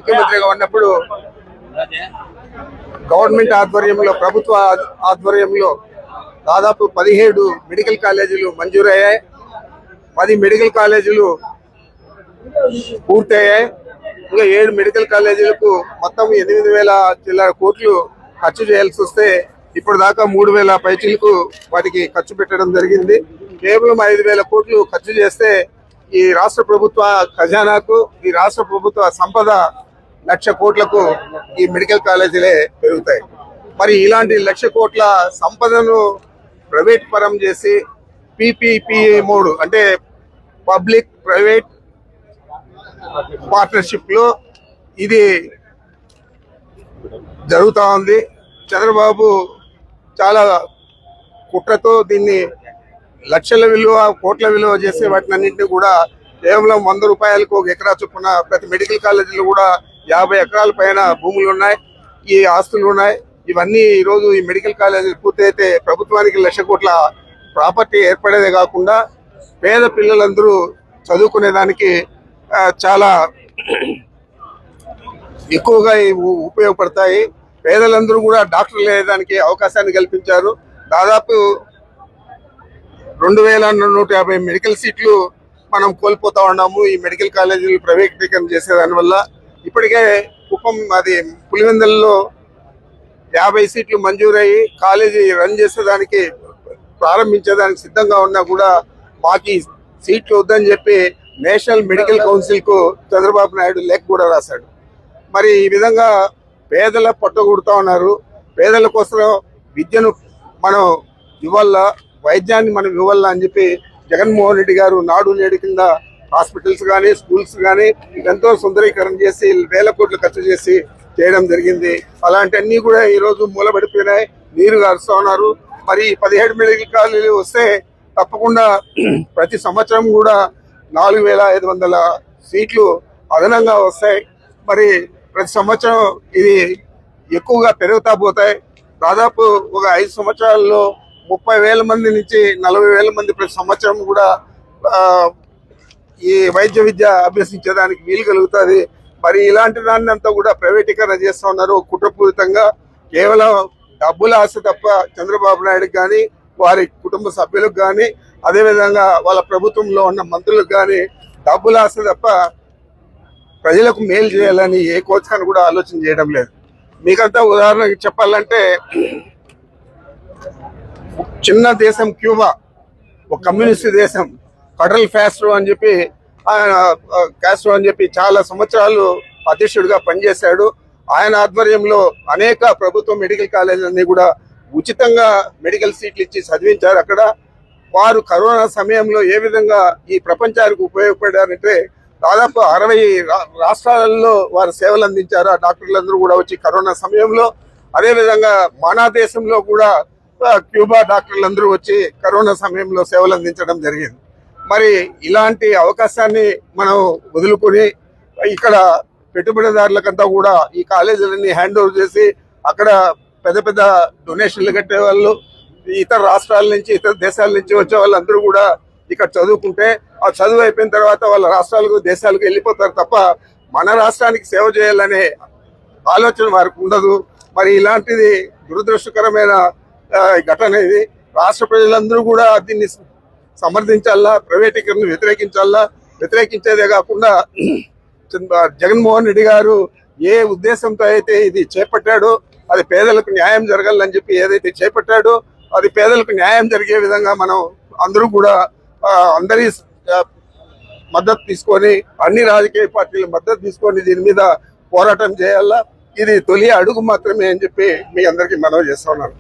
ముఖ్యమంత్రిగా ఉన్నప్పుడు గవర్నమెంట్ ఆధ్వర్యంలో ప్రభుత్వ ఆధ్వర్యంలో దాదాపు 17 మెడికల్ కాలేజీలు మంజూరయ్యాయి. 10 మెడికల్ కాలేజీలు పూర్తయ్యాయి. ఇంకా 7 మెడికల్ కాలేజీలకు మొత్తం 8,000 చిల్లర కోట్లు ఖర్చు చేయాల్సి వస్తే ఇప్పుడు దాకా 3,000 పైచీలకు వాటికి ఖర్చు పెట్టడం జరిగింది. కేవలం 5,000 కోట్లు ఖర్చు చేస్తే ఈ రాష్ట్ర ప్రభుత్వ ఖజానాకు, ఈ రాష్ట్ర ప్రభుత్వ సంపద 1,00,000 కోట్లకు ఈ మెడికల్ కాలేజీలే పెరుగుతాయి. మరి ఇలాంటి 1,00,000 కోట్ల సంపదను ప్రైవేట్ పరం చేసి పీపీపీఏ మోడ్ అంటే పబ్లిక్ ప్రైవేట్ పార్ట్నర్షిప్ లో ఇది జరుగుతూ ఉంది. చంద్రబాబు చాలా కుట్రతో దీన్ని లక్షల విలువ, కోట్ల విలువ చేసే వాటిని అన్నింటినీ కూడా కేవలం 100 రూపాయలకు 1 ఎకరా చొప్పున ప్రతి మెడికల్ కాలేజీలో కూడా 50 ఎకరాల పైన భూములు ఉన్నాయి, ఈ ఆస్తులు ఉన్నాయి. ఇవన్నీ ఈరోజు ఈ మెడికల్ కాలేజీలు పూర్తయితే ప్రభుత్వానికి 1,00,000 కోట్ల ప్రాపర్టీ ఏర్పడేదే కాకుండా పేద పిల్లలందరూ చదువుకునేదానికి చాలా ఎక్కువగా ఉపయోగపడతాయి. పేదలందరూ కూడా డాక్టర్లు అయ్యేదానికి అవకాశాన్ని కల్పించారు. దాదాపు 2,150 మెడికల్ సీట్లు మనం కోల్పోతా ఉన్నాము ఈ మెడికల్ కాలేజీలు ప్రైవేటీకరణ చేసేదాని వల్ల. ఇప్పటికే కుప్పం అది పులివెందులలో 50 సీట్లు మంజూరయ్యి కాలేజీ రన్ చేసేదానికి ప్రారంభించేదానికి సిద్ధంగా ఉన్నా కూడా మాకు సీట్లు వద్దని చెప్పి నేషనల్ మెడికల్ కౌన్సిల్ కు చంద్రబాబు నాయుడు లేఖ కూడా రాశాడు. మరి ఈ విధంగా పేదల పొట్టగొడుతూ ఉన్నారు. పేదల కోసం విద్యను మనం ఇవ్వాలా, వైద్యాన్ని మనం ఇవ్వాలా అని చెప్పి జగన్మోహన్ రెడ్డి గారు నాడు నేడు కింద హాస్పిటల్స్ కానీ స్కూల్స్ కానీ ఎంతో సుందరీకరణ చేసి 1,000 కోట్లు ఖర్చు చేసి చేయడం జరిగింది. అలాంటివన్నీ కూడా ఈరోజు మూలబడిపోయినాయి, నీరు గారుస్తూ ఉన్నారు. మరి 17 మెడికల్ కాలేజీలు వస్తే తప్పకుండా ప్రతి సంవత్సరం కూడా 4,500 సీట్లు అదనంగా వస్తాయి. మరి ప్రతి సంవత్సరం ఇది ఎక్కువగా పెరుగుతా పోతాయి. దాదాపు ఒక 5 సంవత్సరాల్లో 30,000 మంది నుంచి 40,000 మంది ప్రతి సంవత్సరం కూడా ఈ వైద్య విద్య అభ్యసించేదానికి వీలు కలుగుతుంది. మరి ఇలాంటి దాన్ని అంతా కూడా ప్రైవేటీకరణ చేస్తూ ఉన్నారు కుట్రపూరితంగా. కేవలం డబ్బుల ఆశ తప్ప చంద్రబాబు నాయుడుకి కానీ వారి కుటుంబ సభ్యులకు కానీ అదేవిధంగా వాళ్ళ ప్రభుత్వంలో ఉన్న మంత్రులకు కానీ డబ్బుల ఆశ తప్ప ప్రజలకు మేలు చేయాలని ఏ కోశాన్ని కూడా ఆలోచన చేయడం లేదు. మీకంతా ఉదాహరణకి చెప్పాలంటే చిన్న దేశం క్యూబా, ఒక కమ్యూనిస్ట్ దేశం, ఫెడరల్ కాస్ట్రో అని చెప్పి చాలా సంవత్సరాలు అధ్యక్షుడిగా పనిచేశాడు. ఆయన ఆధ్వర్యంలో అనేక ప్రభుత్వ మెడికల్ కాలేజీలన్నీ కూడా ఉచితంగా మెడికల్ సీట్లు ఇచ్చి చదివించారు. అక్కడ వారు కరోనా సమయంలో ఏ విధంగా ఈ ప్రపంచానికి ఉపయోగపడారంటే దాదాపు 60 రాష్ట్రాలలో వారు సేవలు అందించారు. ఆ డాక్టర్లందరూ కూడా వచ్చి కరోనా సమయంలో, అదేవిధంగా మన దేశంలో కూడా క్యూబా డాక్టర్లందరూ వచ్చి కరోనా సమయంలో సేవలు అందించడం జరిగింది. మరి ఇలాంటి అవకాశాన్ని మనం వదులుకొని ఇక్కడ పెట్టుబడిదారులకంతా కూడా ఈ కాలేజీలన్నీ హ్యాండ్ ఓవర్ చేసి అక్కడ పెద్ద పెద్ద డొనేషన్లు కట్టే వాళ్ళు, ఇతర రాష్ట్రాల నుంచి ఇతర దేశాల నుంచి వచ్చే వాళ్ళందరూ కూడా ఇక్కడ చదువుకుంటే ఆ చదువు అయిపోయిన తర్వాత వాళ్ళ రాష్ట్రాలకు దేశాలకు వెళ్ళిపోతారు తప్ప మన రాష్ట్రానికి సేవ చేయాలనే ఆలోచన వారికి ఉండదు. మరి ఇలాంటిది దురదృష్టకరమైన ఘటన ఇది. రాష్ట్ర ప్రజలందరూ కూడా దీన్ని సమర్థించాలా, ప్రైవేటీకరణ వ్యతిరేకించేదే కాకుండా జగన్మోహన్ రెడ్డి గారు ఏ ఉద్దేశంతో అయితే ఇది చేపట్టాడో అది పేదలకు న్యాయం జరగాలని చెప్పి ఏదైతే చేపట్టాడో అది పేదలకు న్యాయం జరిగే విధంగా మనం అందరూ కూడా అందరి మద్దతు తీసుకొని, అన్ని రాజకీయ పార్టీల మద్దతు తీసుకొని దీని మీద పోరాటం చేయాలా. ఇది తొలి అడుగు మాత్రమే అని చెప్పి మీ అందరికీ మనవి చేస్తా ఉన్నాను.